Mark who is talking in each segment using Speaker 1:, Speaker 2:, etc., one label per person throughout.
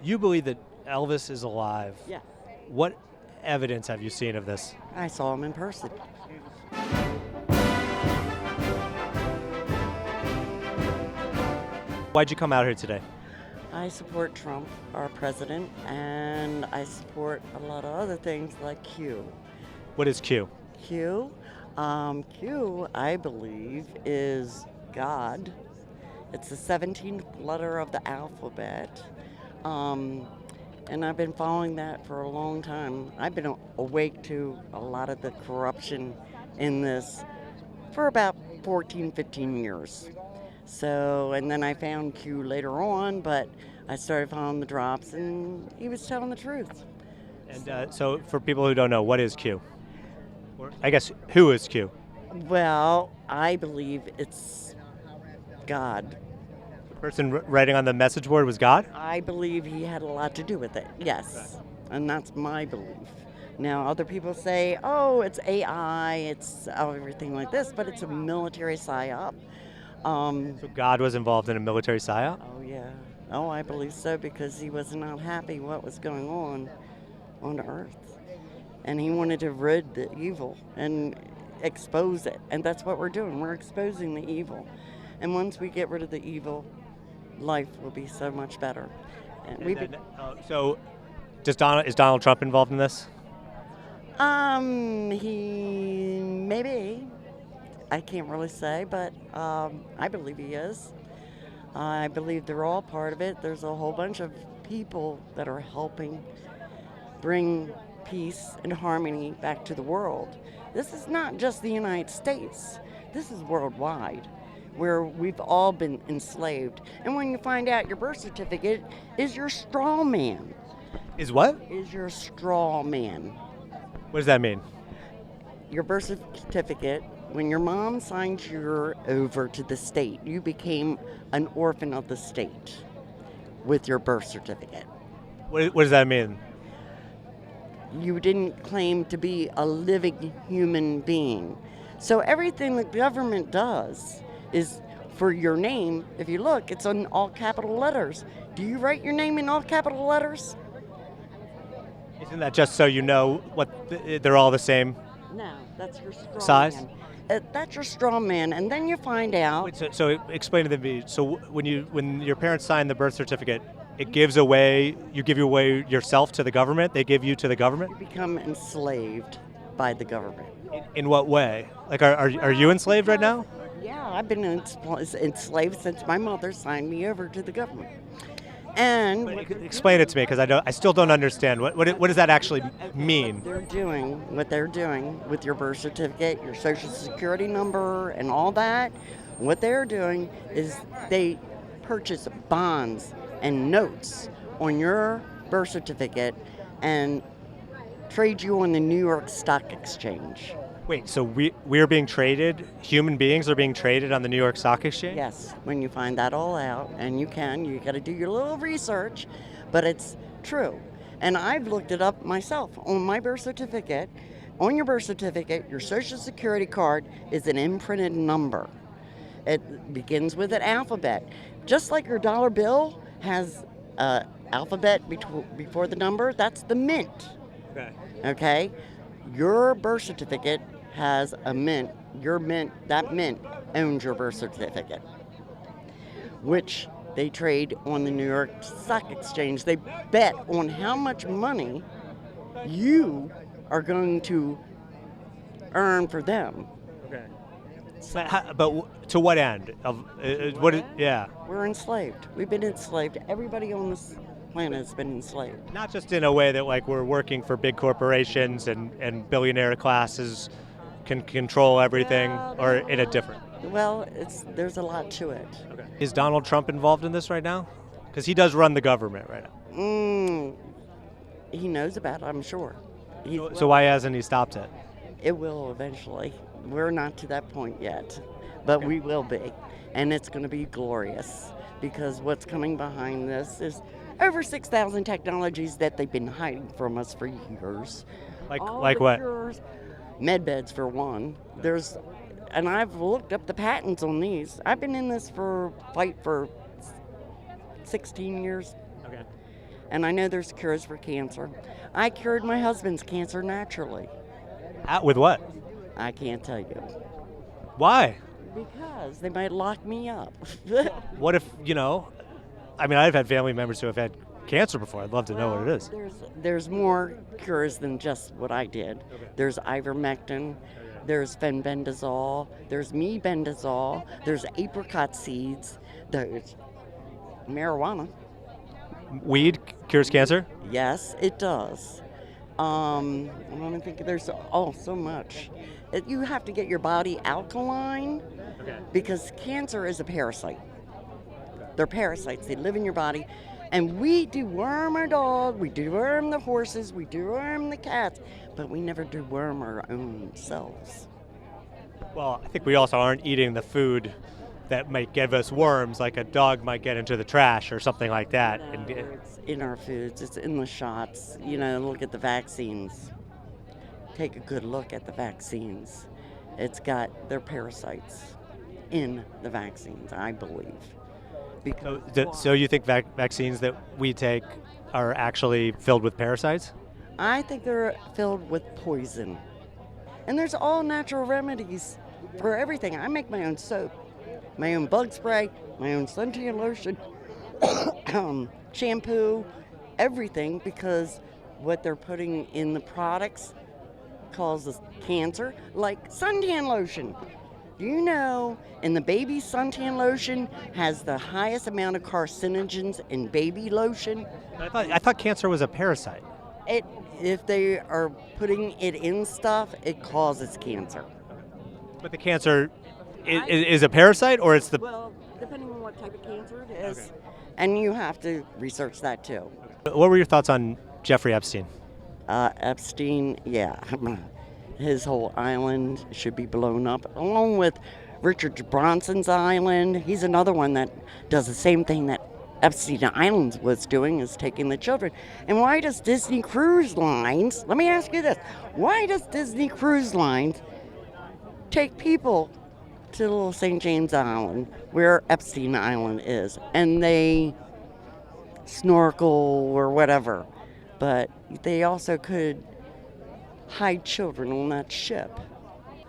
Speaker 1: You believe that Elvis is alive.
Speaker 2: Yeah.
Speaker 1: What evidence have you seen of this?
Speaker 2: I saw him in person.
Speaker 1: Why'd you come out here today?
Speaker 2: I support Trump, our president, and I support a lot of other things like Q.
Speaker 1: What is Q?
Speaker 2: Q, Q, I believe, is God. It's the 17th letter of the alphabet. And I've been following that for a long time. I've been awake to a lot of the corruption in this for about 14, 15 years. So, and then I found Q later on, but I started following the drops, and he was telling the truth.
Speaker 1: And so for people who don't know, what is Q? Or I guess, who is Q?
Speaker 2: Well, I believe it's God.
Speaker 1: The person writing on the message board was God?
Speaker 2: I believe he had a lot to do with it, yes. And that's my belief. Now, other people say, oh, it's AI, it's everything like this, but it's a military psyop.
Speaker 1: So God was involved in a military psyop?
Speaker 2: Oh, yeah. Oh, I believe so, because he was not happy what was going on Earth. And he wanted to rid the evil and expose it. And that's what we're doing. We're exposing the evil. And once we get rid of the evil, life will be so much better.
Speaker 1: So is Donald Trump involved in this?
Speaker 2: He maybe. I can't really say, but I believe he is. I believe they're all part of it. There's a whole bunch of people that are helping bring peace and harmony back to the world. This is not just the United States. This is worldwide, where we've all been enslaved. And when you find out your birth certificate is your straw man.
Speaker 1: Is what?
Speaker 2: Is your straw man.
Speaker 1: What does that mean?
Speaker 2: Your birth certificate, when your mom signed you over to the state, you became an orphan of the state with your birth certificate.
Speaker 1: What does that mean?
Speaker 2: You didn't claim to be a living human being. So everything the government does is for your name. If you look, it's in all capital letters. Do you write your name in all capital letters?
Speaker 1: Isn't that just so you know they're all the same?
Speaker 2: No, that's your straw
Speaker 1: size?
Speaker 2: man. That's your straw man, and then you find out.
Speaker 1: Wait, so explain to me. So when your parents sign the birth certificate, it gives away yourself to the government. They give you to the government.
Speaker 2: You become enslaved by the government.
Speaker 1: In what way? Like, are you enslaved right now?
Speaker 2: Yeah, I've been enslaved since my mother signed me over to the government. And
Speaker 1: Explain it to me, because I still don't understand. What does that actually mean?
Speaker 2: What they're doing with your birth certificate, your social security number, and all that, what they're doing is they purchase bonds and notes on your birth certificate and trade you on the New York Stock Exchange.
Speaker 1: Wait, so we're being traded? Human beings are being traded on the New York Stock Exchange?
Speaker 2: Yes, when you find that all out, and you got to do your little research, but it's true. And I've looked it up myself on my birth certificate. On your birth certificate, your social security card is an imprinted number. It begins with an alphabet. Just like your dollar bill has an alphabet before the number, that's the mint. Okay? Your birth certificate has a mint. That mint owns your birth certificate, which they trade on the New York Stock Exchange. They bet on how much money you are going to earn for them.
Speaker 1: Okay. But to what end? Yeah.
Speaker 2: We're enslaved. We've been enslaved. Everybody on this planet has been enslaved.
Speaker 1: Not just in a way that we're working for big corporations and billionaire classes can control everything, or in a different.
Speaker 2: Well, there's a lot to it.
Speaker 1: Okay. Is Donald Trump involved in this right now? Because he does run the government right now.
Speaker 2: He knows about it, I'm sure.
Speaker 1: So why hasn't he stopped it?
Speaker 2: It will eventually. We're not to that point yet, but we will be. And it's going to be glorious, because what's coming behind this is over 6,000 technologies that they've been hiding from us for years.
Speaker 1: Like what?
Speaker 2: Med beds, for one. And I've looked up the patents on these. I've been in this fight for 16 years.
Speaker 1: Okay.
Speaker 2: And I know there's cures for cancer. I cured my husband's cancer naturally.
Speaker 1: With what?
Speaker 2: I can't tell you.
Speaker 1: Why?
Speaker 2: Because they might lock me up.
Speaker 1: What if, I mean, I've had family members who have had cancer before. I'd love to know what it is.
Speaker 2: There's more cures than just what I did.
Speaker 1: Okay.
Speaker 2: There's ivermectin, there's fenbendazole, there's mebendazole, there's apricot seeds, there's marijuana.
Speaker 1: Weed cures cancer?
Speaker 2: Yes, it does. I don't think there's so much. You have to get your body alkaline because cancer is a parasite. They're parasites. They live in your body. And we deworm our dog, we deworm the horses, we deworm the cats, but we never deworm our own selves.
Speaker 1: Well, I think we also aren't eating the food that might give us worms, like a dog might get into the trash or something like that.
Speaker 2: It's in our foods, it's in the shots. Look at the vaccines. Take a good look at the vaccines. It's got their parasites in the vaccines, I believe.
Speaker 1: So you think vaccines that we take are actually filled with parasites?
Speaker 2: I think they're filled with poison. And there's all natural remedies for everything. I make my own soap, my own bug spray, my own suntan lotion, shampoo, everything, because what they're putting in the products causes cancer, like suntan lotion. Do you know in the baby suntan lotion has the highest amount of carcinogens in baby lotion?
Speaker 1: I thought cancer was a parasite.
Speaker 2: If they are putting it in stuff, it causes cancer.
Speaker 1: But the cancer is a parasite, or it's the...
Speaker 2: Well, depending on what type of cancer it is. Okay. And you have to research that too.
Speaker 1: What were your thoughts on Jeffrey Epstein?
Speaker 2: Epstein, yeah. His whole island should be blown up, along with Richard Branson's island. He's another one that does the same thing that Epstein Island was doing, is taking the children. And why does Disney Cruise Lines, let me ask you this, why does Disney Cruise Lines take people to little St. James Island, where Epstein Island is, and they snorkel or whatever, but they also could hide children on that ship?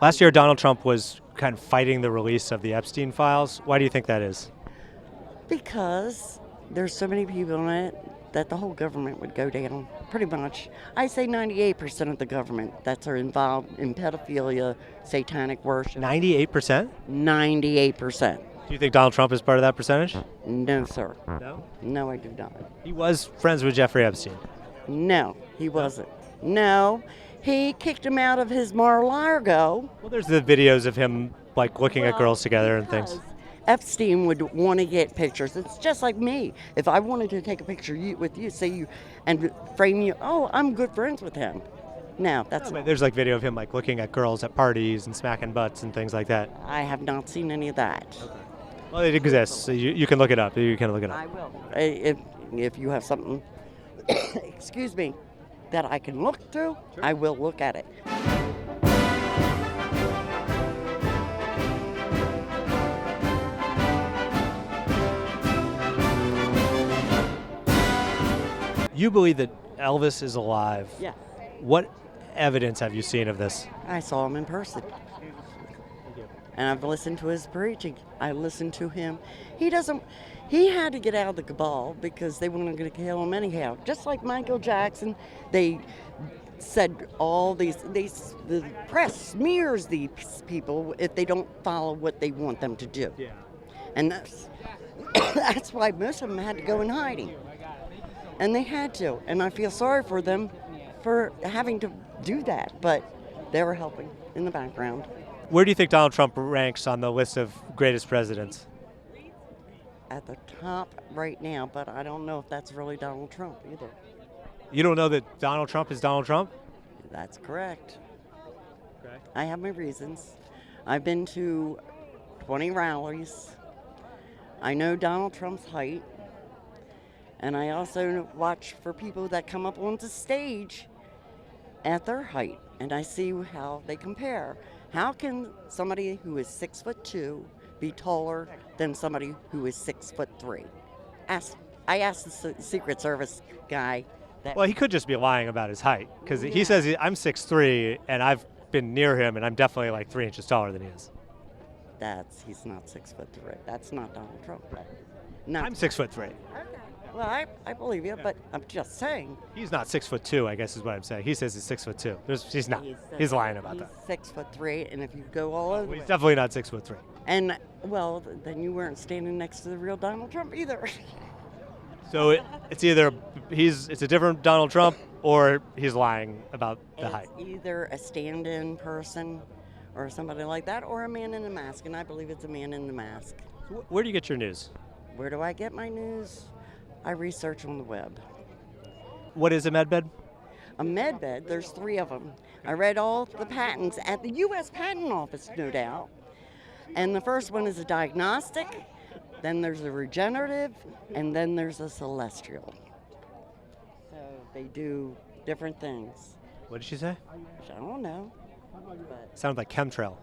Speaker 1: Last year, Donald Trump was kind of fighting the release of the Epstein files. Why do you think that is?
Speaker 2: Because there's so many people in it that the whole government would go down, pretty much. I say 98% of the government that are involved in pedophilia, satanic worship.
Speaker 1: 98%?
Speaker 2: 98%.
Speaker 1: Do you think Donald Trump is part of that percentage?
Speaker 2: No, sir.
Speaker 1: No?
Speaker 2: No, I do not.
Speaker 1: He was friends with Jeffrey Epstein.
Speaker 2: No, he wasn't. No, he kicked him out of his Mar-a-Lago.
Speaker 1: Well, there's the videos of him looking at girls together and things.
Speaker 2: Epstein would want to get pictures. It's just like me. If I wanted to take a picture with you, say you, and frame you, oh, I'm good friends with him. No, that's not.
Speaker 1: There's video of him looking at girls at parties and smacking butts and things like that.
Speaker 2: I have not seen any of that.
Speaker 1: Okay. Well, it exists. So you can look it up. You can look it up.
Speaker 2: I will. If you have something, excuse me, that I can look through, sure, I will look at it.
Speaker 1: You believe that Elvis is alive?
Speaker 2: Yeah.
Speaker 1: What evidence have you seen of this?
Speaker 2: I saw him in person. And I've listened to his preaching. I listened to him. He had to get out of the cabal because they weren't going to kill him anyhow. Just like Michael Jackson, they said all these, the press smears these people if they don't follow what they want them to do.
Speaker 1: Yeah.
Speaker 2: And that's why most of them had to go in hiding. And they had to. And I feel sorry for them for having to do that. But they were helping in the background.
Speaker 1: Where do you think Donald Trump ranks on the list of greatest presidents?
Speaker 2: At the top right now, but I don't know if that's really Donald Trump either.
Speaker 1: You don't know that Donald Trump is Donald Trump?
Speaker 2: That's correct.
Speaker 1: Okay.
Speaker 2: I have my reasons. I've been to 20 rallies. I know Donald Trump's height. And I also watch for people that come up on the stage at their height. And I see how they compare. How can somebody who is 6'2" be taller than somebody who is 6'3"? Ask I asked the Secret Service guy that.
Speaker 1: Well, he could just be lying about his height because he
Speaker 2: Yeah.
Speaker 1: says I'm 6'3", and I've been near him, and I'm definitely like 3 inches taller than he is.
Speaker 2: He's not 6'3". That's not Donald Trump. No.
Speaker 1: I'm 6'3".
Speaker 2: Okay. Well, I believe you, but I'm just saying.
Speaker 1: He's not 6'2", I guess is what I'm saying. He says he's 6'2". He's not. He's lying about that.
Speaker 2: He's 6'3", and if you go all over
Speaker 1: He's
Speaker 2: it,
Speaker 1: definitely not 6'3".
Speaker 2: and well, then you weren't standing next to the real Donald Trump either.
Speaker 1: So it's either it's a different Donald Trump or he's lying about the height.
Speaker 2: It's either a stand-in person or somebody like that, or a man in a mask, and I believe it's a man in the mask.
Speaker 1: Where do you get your news?
Speaker 2: Where do I get my news? I research on the web.
Speaker 1: What is a medbed?
Speaker 2: A med bed, there's 3 of them. I read all the patents at the U.S. Patent Office, no doubt. And the first one is a diagnostic, then there's a regenerative, and then there's a celestial. So they do different things.
Speaker 1: What did she say?
Speaker 2: I don't know. But
Speaker 1: Sounded like chemtrail.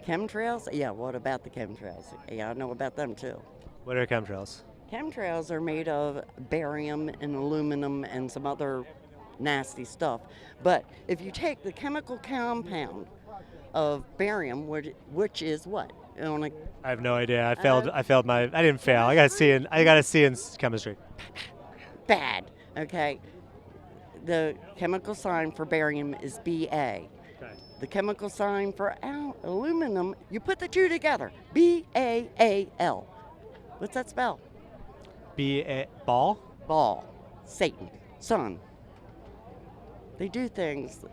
Speaker 2: chemtrails? Yeah, what about the chemtrails? Yeah, I know about them too.
Speaker 1: What are chemtrails?
Speaker 2: Chemtrails are made of barium and aluminum and some other nasty stuff. But if you take the chemical compound of barium, which is what?
Speaker 1: I have no idea. I failed my. I didn't fail. I got a C in chemistry.
Speaker 2: Bad. Okay. The chemical sign for barium is Ba. The chemical sign for aluminum, you put the 2 together. Baal. What's that spell?
Speaker 1: Ball.
Speaker 2: Ball. Satan. Sun. They do things.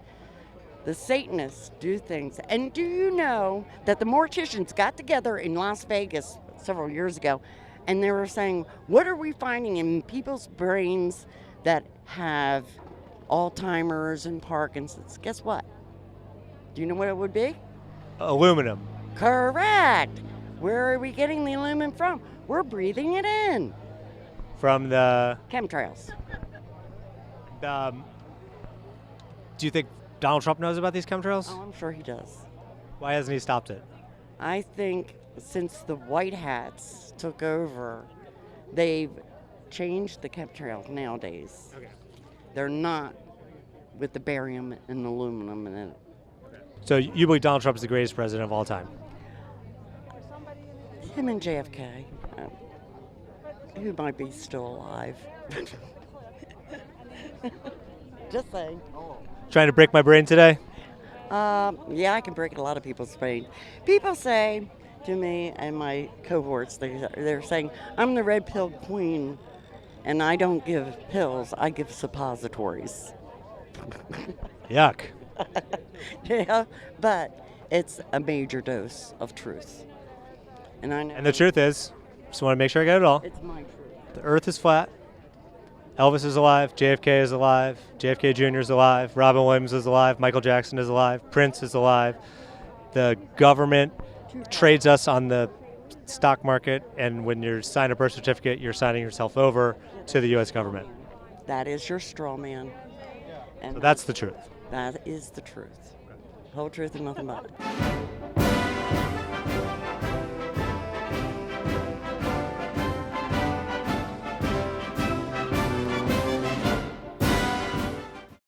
Speaker 2: The Satanists do things. And do you know that the morticians got together in Las Vegas several years ago, and they were saying, what are we finding in people's brains that have Alzheimer's and Parkinson's? Guess what? Do you know what it would be?
Speaker 1: Aluminum.
Speaker 2: Correct. Where are we getting the aluminum from? We're breathing it in.
Speaker 1: From the.
Speaker 2: Chemtrails.
Speaker 1: Do you think Donald Trump knows about these chemtrails?
Speaker 2: Oh, I'm sure he does.
Speaker 1: Why hasn't he stopped it?
Speaker 2: I think since the White Hats took over, they've changed the chemtrails nowadays.
Speaker 1: Okay.
Speaker 2: They're not with the barium and aluminum in it.
Speaker 1: So you believe Donald Trump is the greatest president of all time?
Speaker 2: Him and JFK, who might be still alive. Just saying.
Speaker 1: Trying to break my brain today?
Speaker 2: Yeah, I can break a lot of people's brain. People say to me and my cohorts, they're saying, I'm the red pill queen, and I don't give pills, I give suppositories.
Speaker 1: Yuck.
Speaker 2: Yeah, but it's a major dose of truth. And I know.
Speaker 1: And the truth is, just want to make sure I get it all.
Speaker 2: It's my truth.
Speaker 1: The earth is flat. Elvis is alive. JFK is alive. JFK Jr. is alive. Robin Williams is alive. Michael Jackson is alive. Prince is alive. The government trades us on the stock market, and when you sign a birth certificate, you're signing yourself over to the U.S. government.
Speaker 2: That is your straw man. And
Speaker 1: So that's the truth.
Speaker 2: that is the truth. Whole truth and nothing but it.